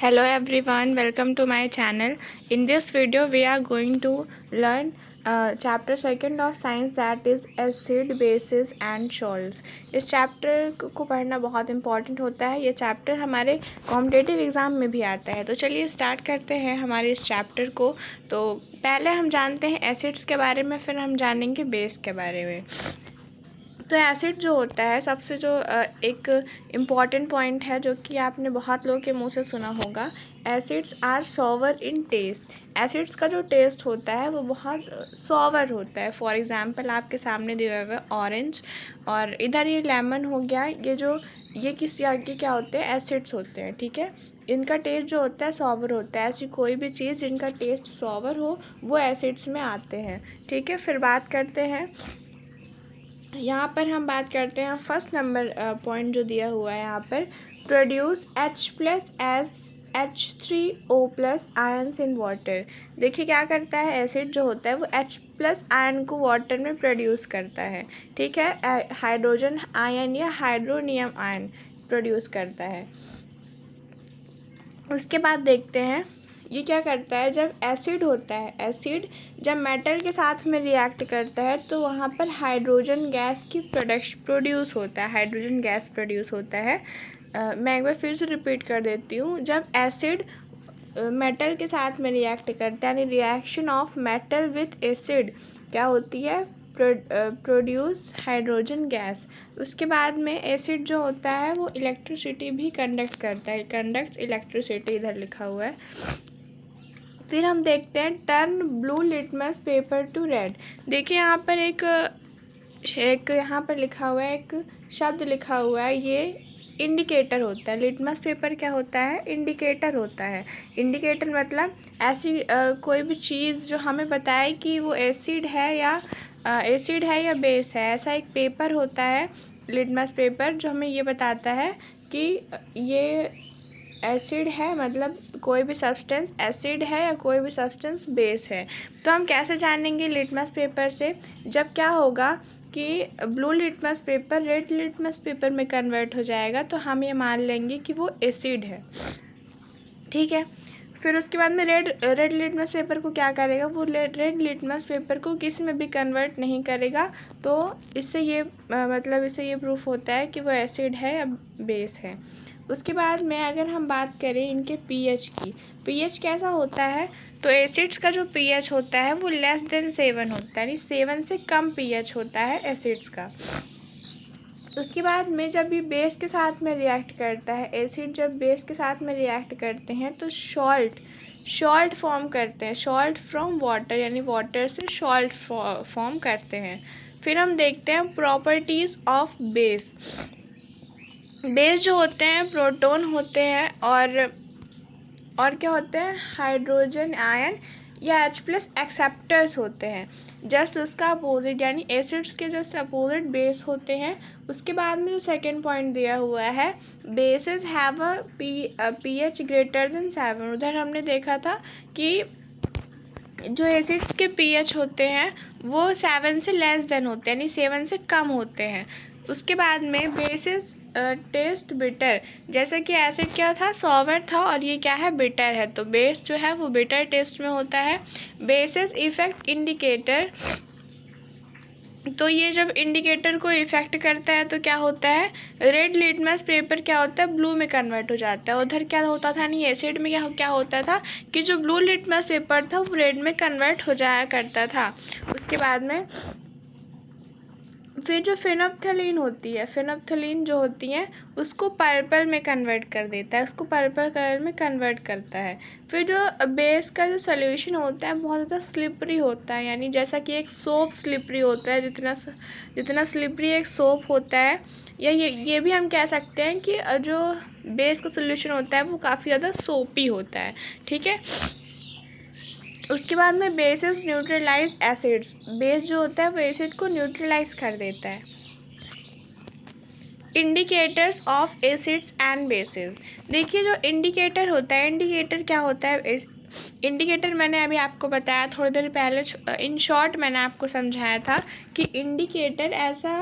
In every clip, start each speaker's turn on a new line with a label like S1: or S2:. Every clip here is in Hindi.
S1: Hello everyone, welcome to my channel. In this video we are going to learn chapter second of science, that is acid, bases and salts. इस चैप्टर को पढ़ना बहुत इम्पॉर्टेंट होता है। ये चैप्टर हमारे कॉम्पिटिटिव एग्ज़ाम में भी आता है। तो चलिए स्टार्ट करते हैं हमारे इस चैप्टर को। तो पहले हम जानते हैं एसिड्स के बारे में, फिर हम जानेंगे बेस के बारे में। तो एसिड जो होता है, सबसे जो एक इम्पॉर्टेंट पॉइंट है जो कि आपने बहुत लोगों के मुंह से सुना होगा, acids are sour in taste. Acids का जो टेस्ट होता है वो बहुत सॉवर होता है। फॉर एग्जांपल आपके सामने दिया हुआ ऑरेंज और इधर ये लेमन हो गया। ये किस के क्या होते हैं, एसिड्स होते हैं। ठीक है, इनका टेस्ट जो होता है सॉवर होता है। ऐसी कोई भी चीज़ जिनका टेस्ट सॉवर हो वो एसिड्स में आते हैं। ठीक है, फिर बात करते हैं, यहाँ पर हम बात करते हैं फर्स्ट नंबर पॉइंट जो दिया हुआ है यहाँ पर, produce H+ as H3O+ ions in water. देखिए क्या करता है, एसिड जो होता है वो H+ आयन को वाटर में प्रोड्यूस करता है। ठीक है, हाइड्रोजन आयन या हाइड्रोनियम आयन प्रोड्यूस करता है। उसके बाद देखते हैं ये क्या करता है। जब एसिड होता है, एसिड जब मेटल के साथ में रिएक्ट करता है तो वहाँ पर हाइड्रोजन गैस की प्रोड्यूस होता है, हाइड्रोजन गैस प्रोड्यूस होता है। मैं एक बार फिर से रिपीट कर देती हूँ। जब एसिड मेटल के साथ में रिएक्ट करता है, यानी reaction of metal with acid क्या होती है, प्रोड्यूस हाइड्रोजन गैस। उसके बाद में एसिड जो होता है वो इलेक्ट्रिसिटी भी कंडक्ट करता है, कंडक्ट्स इलेक्ट्रिसिटी, इधर लिखा हुआ है। फिर हम देखते हैं turn blue litmus paper two red. देखिए यहाँ पर एक यहाँ पर लिखा हुआ है, एक शब्द लिखा हुआ है, ये इंडिकेटर होता है। लिटमस पेपर क्या होता है, इंडिकेटर होता है। इंडिकेटर मतलब ऐसी कोई भी चीज़ जो हमें बताए कि वो एसिड है या बेस है, ऐसा एक पेपर होता है लिटमस पेपर, जो हमें ये बताता है कि ये एसिड है, मतलब कोई भी सब्सटेंस एसिड है या कोई भी सब्सटेंस बेस है। तो हम कैसे जानेंगे लिटमस पेपर से, जब क्या होगा कि blue litmus paper red litmus paper में कन्वर्ट हो जाएगा तो हम ये मान लेंगे कि वो एसिड है। ठीक है, फिर उसके बाद में रेड लिटमस पेपर को क्या करेगा, वो रेड लिटमस पेपर को किसी में भी कन्वर्ट नहीं करेगा। तो इससे ये इससे ये प्रूफ होता है कि वो एसिड है या बेस है। उसके बाद में अगर हम बात करें इनके पीएच की, पीएच कैसा होता है, तो एसिड्स का जो पीएच होता है वो लेस देन 7 होता है, यानी 7 से कम पीएच होता है एसिड्स का। उसके बाद में जब ये बेस के साथ में रिएक्ट करता है, एसिड जब बेस के साथ में रिएक्ट करते हैं तो सॉल्ट फॉर्म करते हैं, सॉल्ट फ्रॉम वाटर, यानी वाटर से सॉल्ट फॉर्म करते हैं। फिर हम देखते हैं प्रॉपर्टीज़ ऑफ बेस। बेस जो होते हैं प्रोटॉन होते हैं और क्या होते हैं, हाइड्रोजन आयन या H+ एक्सेप्टर्स होते हैं। जस्ट उसका अपोजिट, यानी एसिड्स के जस्ट अपोजिट बेस होते हैं। उसके बाद में जो सेकंड पॉइंट दिया हुआ है, bases have a pH greater than 7। उधर हमने देखा था कि जो एसिड्स के pH होते हैं वो 7 से लेस देन होते हैं, यानी 7 से कम होते हैं। उसके बाद में बेसिस टेस्ट बिटर, जैसे कि एसिड क्या था, सॉवर था, और ये क्या है, बिटर है, तो बेस जो है वो बिटर टेस्ट में होता है। बेसिस इफेक्ट इंडिकेटर, तो ये जब इंडिकेटर को इफेक्ट करता है तो क्या होता है, रेड लिटमस पेपर क्या होता है, ब्लू में कन्वर्ट हो जाता है। उधर क्या होता था, नहीं एसिड में क्या होता था कि जो ब्लू लिटमस पेपर था वो रेड में कन्वर्ट हो जाया करता था। उसके बाद में फिर जो फेनोप्थलीन होती है, फेनोप्थलीन जो होती है उसको पर्पल में कन्वर्ट कर देता है, उसको पर्पल कलर में कन्वर्ट करता है। फिर जो बेस का जो सोल्यूशन होता है बहुत ज़्यादा स्लिपरी होता है, यानी जैसा कि एक सोप स्लिपरी होता है, जितना स्लिपरी एक सोप होता है, या ये भी हम कह सकते हैं कि जो बेस का सोल्यूशन होता है वो काफ़ी ज़्यादा सोपी होता है। ठीक है, उसके बाद में बेसिस न्यूट्रलाइज एसिड्स, बेस जो होता है वो एसिड को न्यूट्रलाइज कर देता है। Indicators of acids and bases, देखिए जो इंडिकेटर होता है, इंडिकेटर क्या होता है, इंडिकेटर मैंने अभी आपको बताया थोड़ी देर पहले, इन शॉर्ट मैंने आपको समझाया था कि इंडिकेटर ऐसा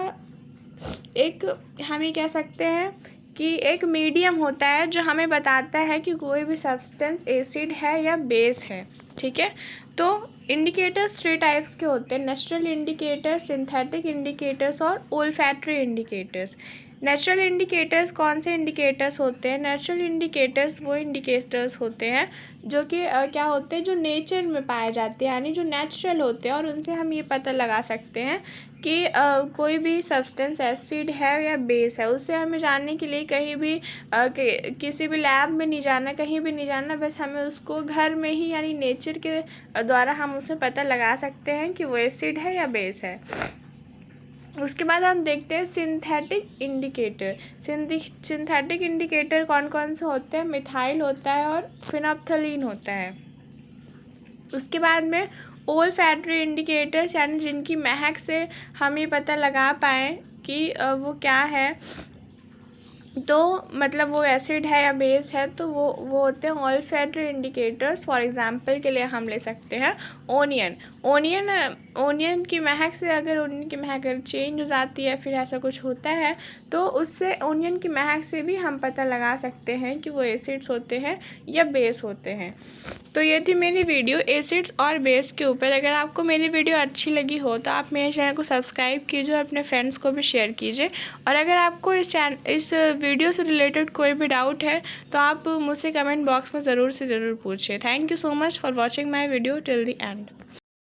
S1: एक, हम ये कह सकते हैं कि एक मीडियम होता है जो हमें बताता है कि कोई भी सब्सटेंस एसिड है या बेस है, ठीक है। तो इंडिकेटर्स 3 टाइप्स के होते हैं, नेचुरल इंडिकेटर्स, सिंथेटिक इंडिकेटर्स और ओल्फैक्टरी इंडिकेटर्स। नेचुरल इंडिकेटर्स कौन से इंडिकेटर्स होते हैं? नेचुरल इंडिकेटर्स वो इंडिकेटर्स होते हैं जो कि क्या होते हैं, जो नेचर में पाए जाते हैं, यानी जो नेचुरल होते हैं, और उनसे हम ये पता लगा सकते हैं कि कोई भी सब्सटेंस एसिड है या बेस है। उससे हमें जानने के लिए कहीं भी किसी भी लैब में नहीं जाना, कहीं भी नहीं जाना, बस हमें उसको घर में ही यानी नेचर के द्वारा हम उसमें पता लगा सकते हैं कि वो एसिड है या बेस है। उसके बाद हम देखते हैं सिंथेटिक इंडिकेटर। सिंथेटिक इंडिकेटर कौन कौन से होते हैं? मिथाइल होता है और फिनोप्थलीन होता है। उसके बाद में ओल्फैक्टरी इंडिकेटर्स, यानी जिनकी महक से हम ये पता लगा पाएँ कि वो क्या है, तो मतलब वो एसिड है या बेस है, तो वो होते हैं ओल्फैक्टरी इंडिकेटर्स। फॉर एग्जांपल के लिए हम ले सकते हैं ओनियन की महक से, अगर ओनियन की महक अगर चेंज हो जाती है, फिर ऐसा कुछ होता है, तो उससे ओनियन की महक से भी हम पता लगा सकते हैं कि वो एसिड्स होते हैं या बेस होते हैं। तो ये थी मेरी वीडियो एसिड्स और बेस के ऊपर। अगर आपको मेरी वीडियो अच्छी लगी हो तो आप मेरे चैनल को सब्सक्राइब कीजिए और अपने फ्रेंड्स को भी शेयर कीजिए। और अगर आपको इस वीडियो से रिलेटेड कोई भी डाउट है तो आप मुझसे कमेंट बॉक्स में ज़रूर से ज़रूर पूछिए। Thank you so much for watching my video till the end.